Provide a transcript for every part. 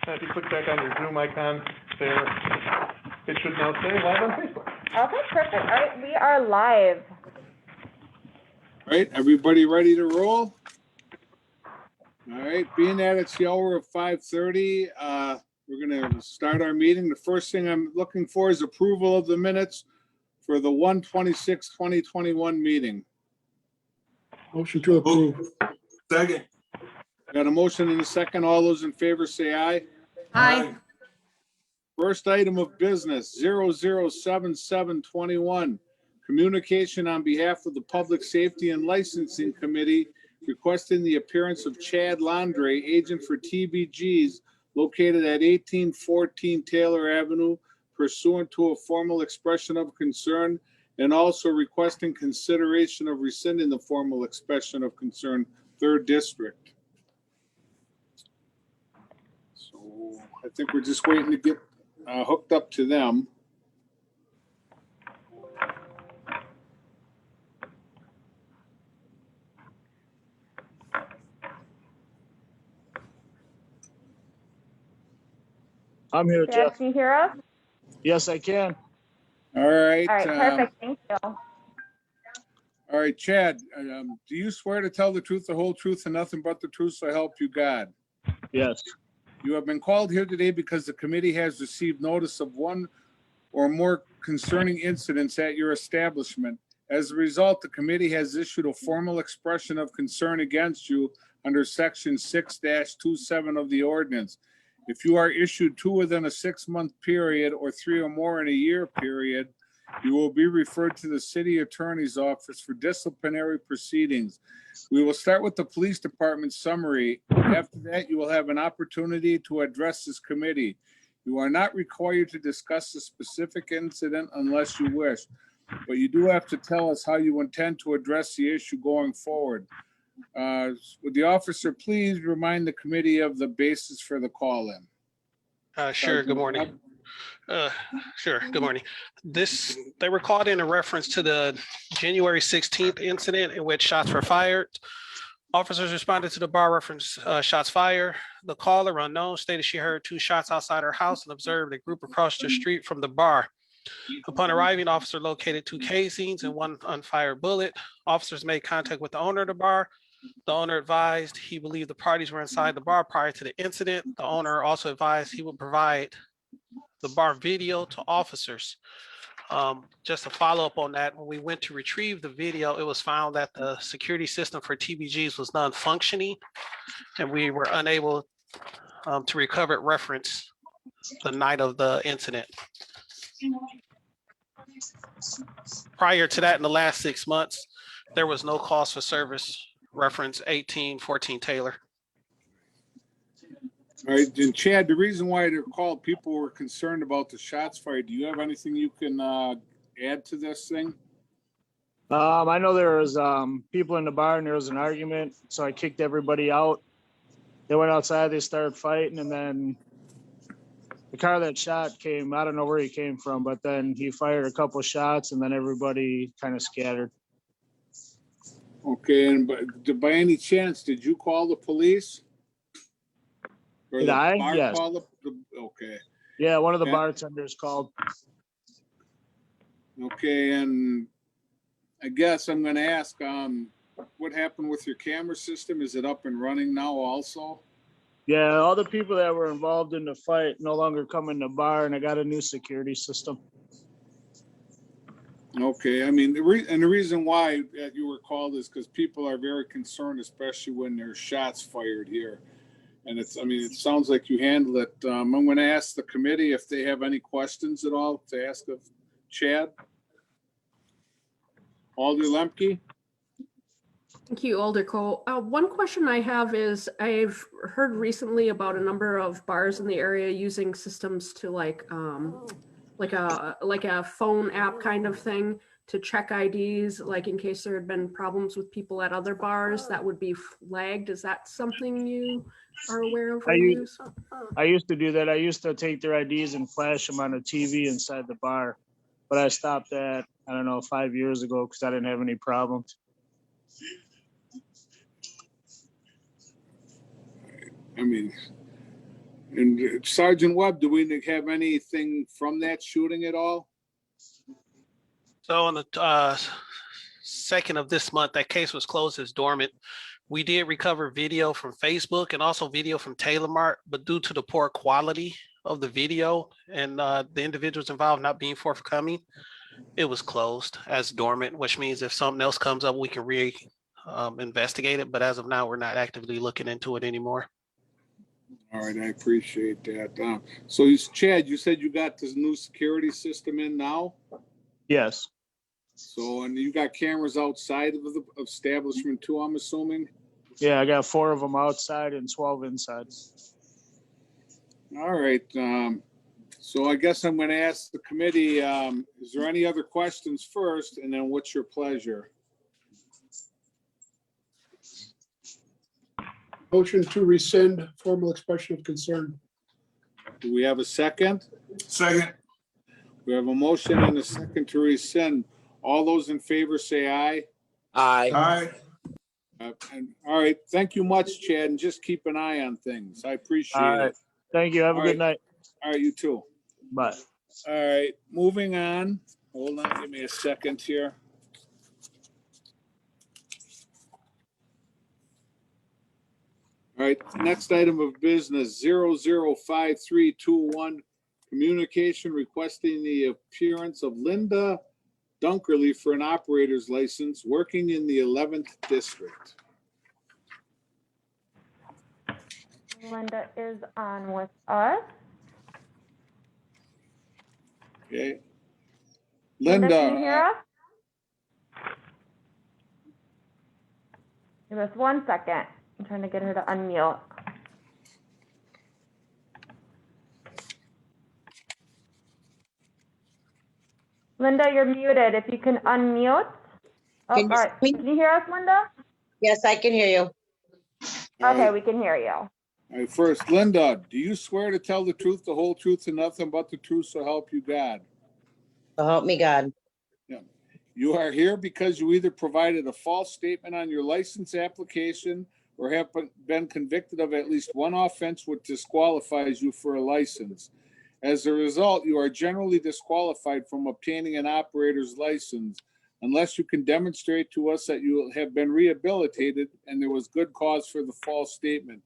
If you click back on your Zoom icon there, it should now say live on Facebook. Okay, perfect. All right, we are live. All right, everybody ready to roll? All right, being that it's the hour of 5:30, we're gonna start our meeting. The first thing I'm looking for is approval of the minutes for the 1/26/2021 meeting. Motion to approve. Second. Got a motion and a second. All those in favor say aye. Aye. First item of business, 007721. Communication on behalf of the Public Safety and Licensing Committee requesting the appearance of Chad Landry, agent for TBGs, located at 1814 Taylor Avenue, pursuant to a formal expression of concern, and also requesting consideration of rescinding the formal expression of concern, 3rd District. So I think we're just waiting to get hooked up to them. I'm here, Chad, Jeff. can you hear us? Yes, I can. All right. All right, perfect. Thank you. All right, Chad, do you swear to tell the truth, the whole truth, and nothing but the truth, so help you God? Yes. You have been called here today because the committee has received notice of one or more concerning incidents at your establishment. As a result, the committee has issued a formal expression of concern against you under section 6-27 of the ordinance. If you are issued 2 within a 6-month period or 3 or more in a year period, you will be referred to the city attorney's office for disciplinary proceedings. We will start with the police department summary. After that, you will have an opportunity to address this committee. You are not required to discuss the specific incident unless you wish, but you do have to tell us how you intend to address the issue going forward. Would the officer please remind the committee of the basis for the call-in? Sure. Good morning. Sure. Good morning. They were called in reference to the January 16th incident in which shots were fired. Officers responded to the bar reference shots fired. The caller, unknown, stated she heard 2 shots outside her house and observed a group across the street from the bar. Upon arriving, officer located 2 casings and 1 unfired bullet. Officers made contact with the owner of the bar. The owner advised he believed the parties were inside the bar prior to the incident. The owner also advised he would provide the bar video to officers. Just to follow up on that, when we went to retrieve the video, it was found that the security system for TBGs was non-functioning, and we were unable to recover it reference the night of the incident. Prior to that, in the last 6 months, there was no calls for service reference 1814 Taylor. All right, and Chad, the reason why they're called, people were concerned about the shots fired. Do you have anything you can add to this thing? I know there was people in the bar and there was an argument, so I kicked everybody out. They went outside, they started fighting, and then the car that shot came. I don't know where he came from, but then he fired a couple shots, and then everybody kind of scattered. Okay, and by any chance, did you call the police? Or Did the I? bar Yes. call okay. Yeah, one of the Yeah. bartenders called. Okay, and I guess I'm gonna ask, what happened with your camera system? Is it up and running now also? Yeah, all the people that were involved in the fight no longer come in the bar, and I got a new security system. Okay, I mean, the reason why you were called is because people are very concerned, especially when there's shots fired here. And it sounds like you handle it. I'm going to ask the committee if they have any questions at all to ask of Chad. Alder Lemke? Thank you, Alder Cole. One question I have is I've heard recently about a number of bars in the area using systems to like a phone app kind of thing to check IDs, like in case there had been problems with people at other bars that would be flagged. Is that something you are aware of? I used to do that. I used to take their IDs and flash them on a TV inside the bar, but I stopped that, I don't know, 5 years ago because I didn't have any problems. I mean, And Sergeant Webb, do we have anything from that shooting at all? So on the 2nd of this month, that case was closed as dormant. We did recover video from Facebook and also video from Taylor Mart, but due to the poor quality of the video and the individuals involved not being forthcoming, it was closed as dormant, which means if something else comes up, we can investigate it. But as of now, we're not actively looking into it anymore. All right, I appreciate that. Chad, you said you got this new security system in now? Yes. So, and you got cameras outside of the establishment too, I'm assuming? Yeah, I got 4 of them outside and 12 inside. All right, so I guess I'm gonna ask the committee, is there any other questions first, and then what's your pleasure? Motion to rescind formal expression of concern. Do we have a second? Second. We have a motion and a second to rescind. All those in favor say aye. Aye. All right, thank you much, Chad, and just keep an eye on things. I appreciate All right. it. Thank you. Have a All good night. All right, you too. Bye. All right, moving on. Hold on, give me a second here. All right, next item of business, 005321, communication requesting the appearance of Linda Dunkerley for an operator's license, working in the 11th district. Linda is on with us. Okay. Linda, Linda, can you hear us? Give us 1 second. I'm trying to get her to unmute. Linda, you're muted. If you can unmute. Oh, Can you all right. hear me? Can you hear us, Linda? Yes, I can hear you. Okay, we can hear you. all right, first, Linda, do you swear to tell the truth, the whole truth, and nothing but the truth, so help you God? So help me God. You are here because you either provided a false statement on your license application or have been convicted of at least one offense which disqualifies you for a license. As a result, you are generally disqualified from obtaining an operator's license unless you can demonstrate to us that you have been rehabilitated and there was good cause for the false statement.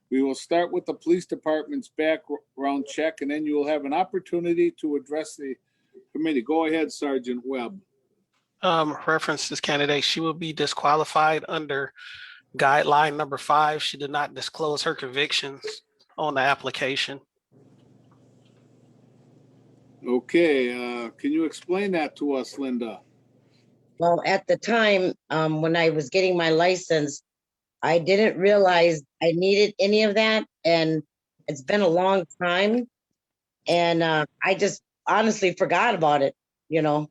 We will start with the police department's background check, and then you will have an opportunity to address the committee. Go ahead, Sergeant Webb. Reference this candidate, she will be disqualified under guideline number 5. She did not disclose her convictions on the application. Okay, can you explain that to us, Linda? Well, at the time, when I was getting my license, I didn't realize I needed any of that. And it's been a long time. And I just honestly forgot about it, you know.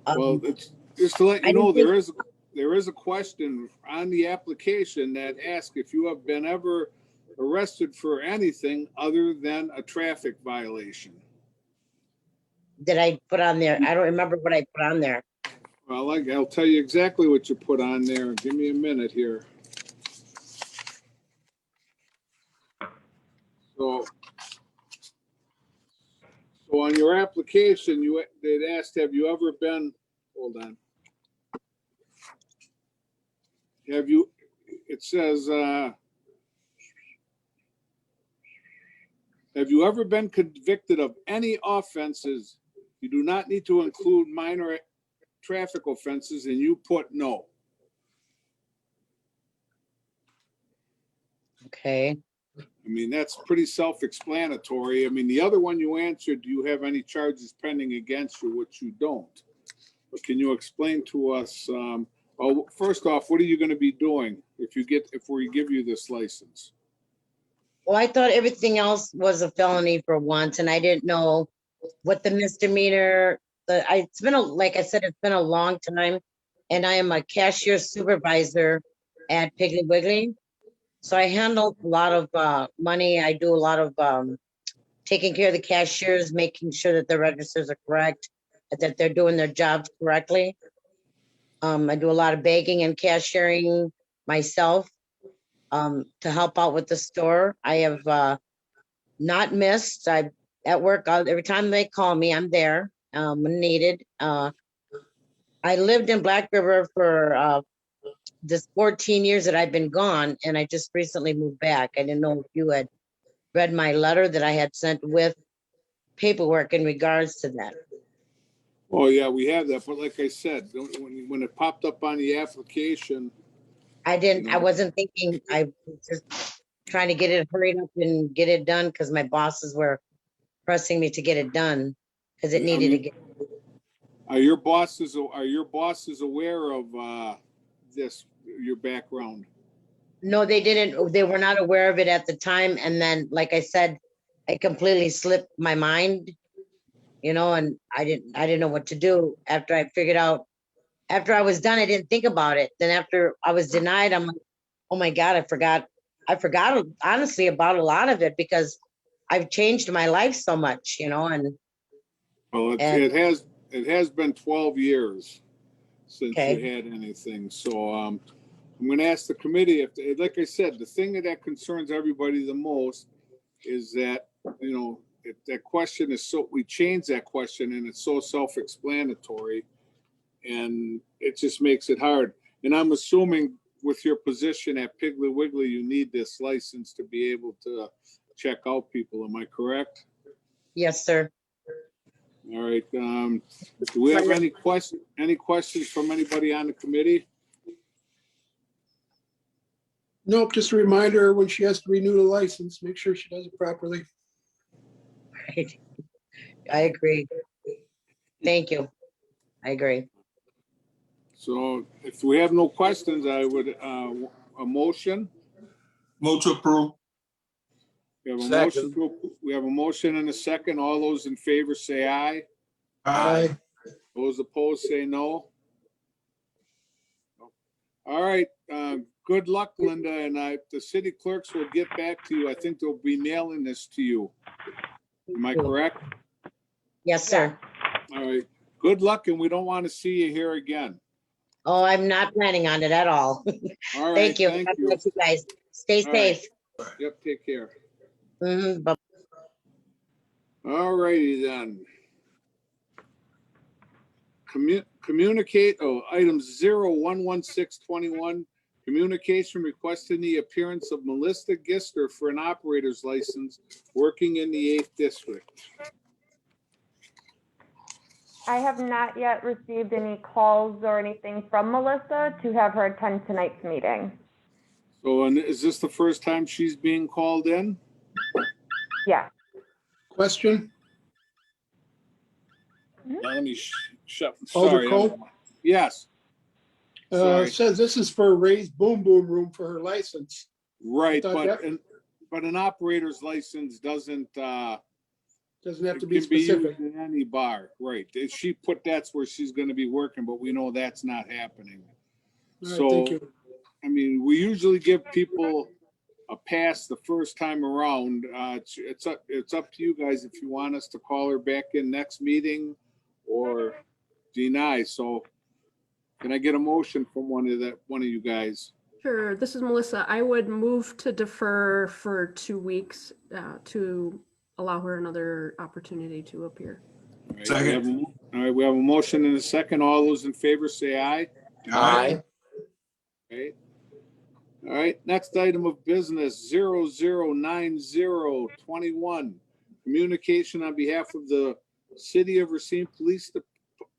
Well, it's just to let I you know, didn't there is a question on the application that asks if you have been ever arrested for anything other than a traffic violation. Did I put on there? I don't remember what I put on there. Well, I'll tell you exactly what you put on there. Give me a minute here. So on your application, they'd asked, have you ever been, hold on. It says, have you ever been convicted of any offenses? You do not need to include minor traffic offenses, and you put no. Okay. I mean, that's pretty self-explanatory. I mean, the other one you answered, do you have any charges pending against you, which you don't? But can you explain to us, first off, what are you going to be doing if we give you this license? Well, I thought everything else was a felony for once, and I didn't know what the misdemeanor, it's been like I said, it's been a long time, and I am a cashier supervisor at Piggly Wiggly. So I handle a lot of money. I do a lot of taking care of the cashiers, making sure that the registers are correct, that they're doing their jobs correctly. I do a lot of bagging and cashiering myself to help out with the store. I have not missed. I at work every time they call me, I'm there when needed. I lived in Black River for this 14 years that I've been gone, and I just recently moved back. I didn't know if you had read my letter that I had sent with paperwork in regards to that. Oh, yeah, we have that, but like I said, when it popped up on the application, I wasn't thinking, I was just trying to get it hurried up and get it done because my bosses were pressing me to get it done because it needed to get. are your bosses aware of this, your background? No, they didn't. They were not aware of it at the time. And then, like I said, it completely slipped my mind, and I didn't know what to do after I figured out. After I was done, I didn't think about it. Then after I was denied, I'm like, oh my God, I forgot honestly about a lot of it because I've changed my life so much, and Well, And- it has been 12 years since you Okay. had anything. So I'm going to ask the committee if, like I said, the thing that concerns everybody the most is that, if that question is we changed that question and it's so self-explanatory and it just makes it hard. And I'm assuming with your position at Piggly Wiggly, you need this license to be able to check out people. Am I correct? yes, sir. All right, do we have any questions from anybody on the committee? Nope, just a reminder, when she has to renew the license, make sure she does it properly. Right. I agree. Thank you. I agree. So if we have no questions, I would, a motion. Move to approve. We have a Second. we have a motion and a second. All those in favor say aye. Aye. Those opposed say no. All right, good luck, Linda, and the city clerks will get back to you. I think they'll be mailing this to you. Am I correct? Yes, sir. All right, good luck, and we don't want to see you here again. Oh, I'm not planning on it at all. All right, Thank you. thank God you. bless you guys. Stay All right. safe. Yep, take care. Bye. All righty then. Communicate, items 0-11621, communication requesting the appearance of Melissa Gister for an operator's license working in the 8th district. I have not yet received any calls or anything from Melissa to have her attend tonight's meeting. So, and is this the first time she's being called in? Yeah. Question? Now, let me shut, Alder sorry. Cole? Yes, Sorry. It says this is for a raised boom boom room for her license. right, I thought but an operator's license doesn't, Doesn't have to it be can be specific. used in any bar, right? She put that's where she's gonna be working, but we know that's not happening. All right, So, thank you. I mean, we usually give people a pass the first time around. It's up to you guys if you want us to call her back in next meeting or deny. So can I get a motion from one of you guys? Sure, this is Melissa. I would move to defer for 2 weeks to allow her another opportunity to appear. All right, Second. All right, we have a motion and a second. All those in favor say aye. Aye. Okay. All right, next item of business, 009021. Communication on behalf of the City of Racine Police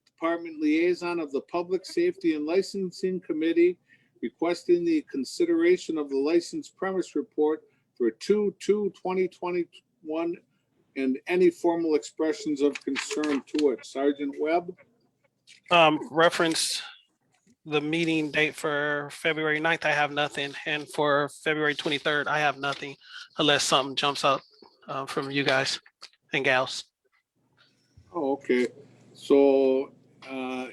Department Liaison of the Public Safety and Licensing Committee requesting the consideration of the licensed premise report for 2/2/2021 and any formal expressions of concern to it. Sergeant Webb? Reference the meeting date for February 9th, I have nothing. And for February 23rd, I have nothing unless something jumps up from you guys and gals. Oh, okay. So,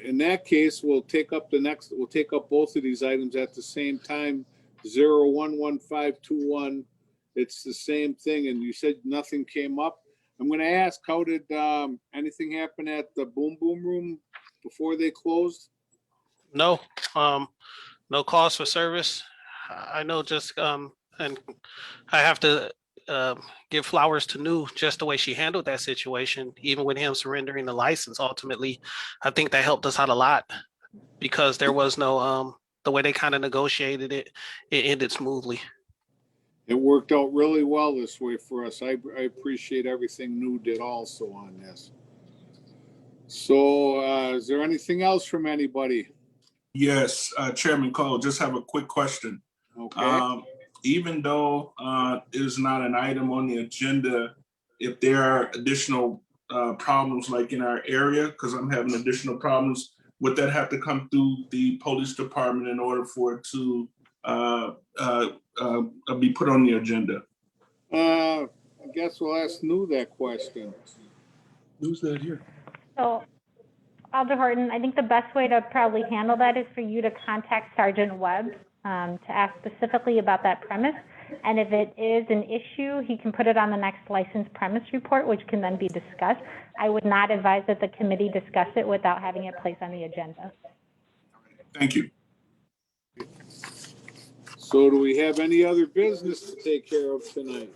in that case, we'll take up both of these items at the same time, 011521. It's the same thing, and you said nothing came up. I'm gonna ask, how did, anything happen at the Boom Boom Room before they closed? No, no calls for service. I know just, and I have to give flowers to New just the way she handled that situation, even with him surrendering the license. Ultimately, I think that helped us out a lot because there was no the way they kind of negotiated it. It ended smoothly. It worked out really well this way for us. I appreciate everything New did also on this. So, is there anything else from anybody? Yes, Chairman Cole, just have a quick question. Okay, Even though it is not an item on the agenda, if there are additional problems like in our area, because I'm having additional problems, would that have to come through the police department in order for it to be put on the agenda? I guess we'll ask New that question. Who's not here? So, Alder Horton, I think the best way to probably handle that is for you to contact Sergeant Webb to ask specifically about that premise. And if it is an issue, he can put it on the next licensed premise report, which can then be discussed. I would not advise that the committee discuss it without having it placed on the agenda. Thank you. So do we have any other business to take care of tonight?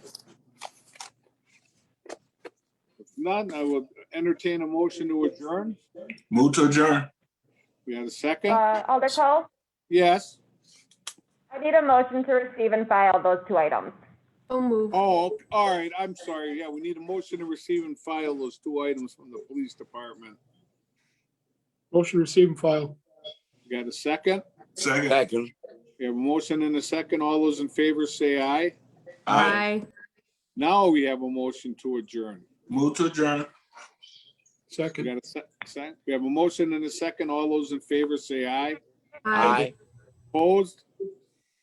If none, I will entertain a motion to adjourn. Move to adjourn. We have a second? Alder Cole, Yes? I need a motion to receive and file those two items. So moved. Oh, all right, I'm sorry. Yeah, we need a motion to receive and file those two items from the police department. Motion to receive and file. You got a second? Second. Second. We have a motion and a second. All those in favor say aye. Aye. Now we have a motion to adjourn. Move to adjourn. We Second. got a second. We have a motion and a second. All those in favor say aye. Aye. Opposed?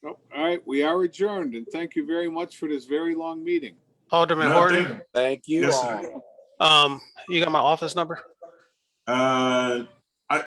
Nope. All right, we are adjourned, and thank you very much for this very long meeting. Alderman Horton, Thank you. Yes, sir. you got my office number?